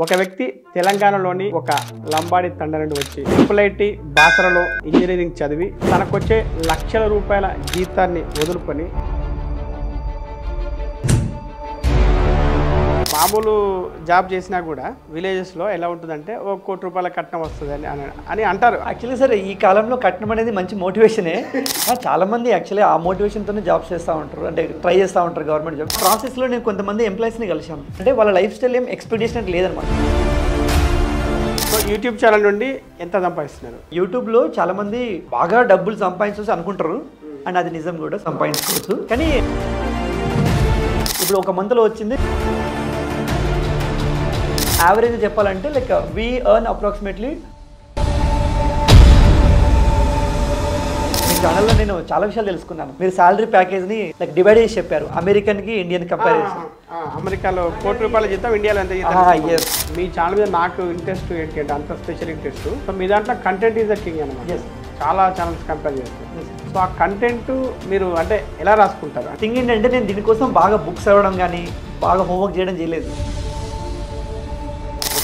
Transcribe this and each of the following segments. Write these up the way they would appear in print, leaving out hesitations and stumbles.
ఒక వ్యక్తి తెలంగాణలోని ఒక లంబాడి తండ నుండి వచ్చి ట్రిపుల్ బాసరలో ఇంజనీరింగ్ చదివి తనకొచ్చే లక్షల రూపాయల జీతాన్ని వదులుకొని మామూలు జాబ్ చేసినా కూడా విలేజెస్లో ఎలా ఉంటుందంటే ఒక ₹1 కోటి కట్నం వస్తుంది అని అంటారు. యాక్చువల్లీ సార్ ఈ కాలంలో కట్నం అనేది మంచి మోటివేషనే. చాలామంది యాక్చువల్లీ ఆ మోటివేషన్తోనే జాబ్స్ చేస్తూ ఉంటారు, అంటే ట్రై చేస్తూ ఉంటారు గవర్నమెంట్ జాబ్. ప్రాసెస్లో నేను కొంతమంది ఎంప్లాయీస్ని కలిసాను, అంటే వాళ్ళ లైఫ్ స్టైల్ ఏం ఎక్స్పెక్టేషన్ లేదనమాట. సో యూట్యూబ్ ఛానల్ నుండి ఎంత సంపాదిస్తున్నారు? యూట్యూబ్లో చాలామంది బాగా డబ్బులు సంపాదించవచ్చు అనుకుంటారు, అండ్ అది నిజం కూడా, సంపాదించుకోవచ్చు. కానీ ఇప్పుడు ఒక మంత్లో వచ్చింది యావరేజ్ చెప్పాలంటే లైక్ వీ ఎర్న్ అప్రాక్సిమేట్లీ. మీ ఛానల్లో నేను చాలా విషయాలు తెలుసుకున్నాను. మీరు శాలరీ ప్యాకేజ్ని లైక్ డివైడ్ చేసి చెప్పారు, అమెరికన్కి ఇండియన్ కంపారిజన్. అమెరికాలో ₹1 కోటి జీతం, ఇండియాలో ఎంత జీతం? మీ ఛానల్ మీద నాకు ఇంట్రెస్ట్ ఏంటి అంటే అంత స్పెషల్ ఇంట్రెస్ట్. సో మీ దాంట్లో కంటెంట్ ఈజ్ ద కింగ్ అనమాట. చాలా ఛానల్స్ కంపేర్ చేస్తారు. సో ఆ కంటెంట్ మీరు అంటే ఎలా రాసుకుంటారు? థింగ్ ఏంటంటే నేను దీనికోసం బాగా బుక్స్ చదవడం కానీ బాగా హోంవర్క్ చేయడం చేయలేదు,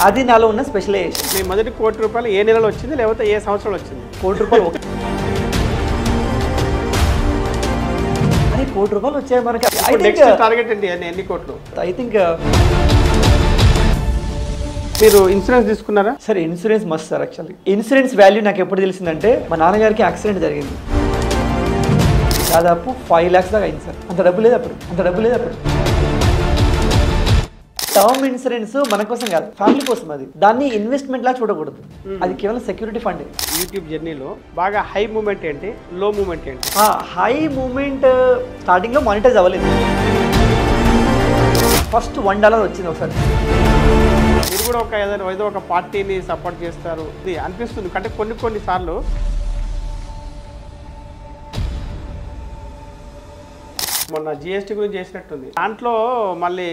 అది నాలో ఉన్న స్పెషలైజేషన్. మీ మొదటి ₹1 కోటి ఏ నెలలో వచ్చింది, లేకపోతే ఏ సంవత్సరంలో వచ్చింది? ₹1 కోటి అని ₹1 కోటి వచ్చాయి మనకి. టార్గెట్ ఏంటి, ఎన్ని కోట్లు? ఐ థింక్ మీరు ఇన్సూరెన్స్ తీసుకున్నారా? Sir insurance must sir. Actually insurance value నాకు ఎప్పుడు తెలిసిందంటే మా నాన్నగారికి యాక్సిడెంట్ జరిగింది, దాదాపు 5 lakhs దాకా అయింది సార్. అంత డబ్బు లేదు అప్పుడు. టర్మ్ ఇన్సూరెన్స్ మన కోసం కాదు, ఫ్యామిలీ కోసం. అది దాన్ని ఇన్వెస్ట్మెంట్ లా చూడకూడదు, అది కేవలం సెక్యూరిటీ ఫండ్. యూట్యూబ్ జర్నీలో బాగా హై మూమెంట్ ఏంటి, లో మూమెంట్ ఏంటి? హై మూమెంట్ స్టార్టింగ్లో మానిటైజ్ అవ్వలేదు. ఫస్ట్ $1 వచ్చింది ఒకసారి. మీరు కూడా ఏదో ఒక పార్టీని సపోర్ట్ చేస్తారు ఇది అనిపిస్తుంది. అంటే కొన్ని సార్లు మొన్న GST గురించి చేసినట్టుంది, దాంట్లో మళ్ళీ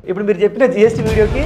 ఇప్పుడు మీరు చెప్పిన GST వీడియోకి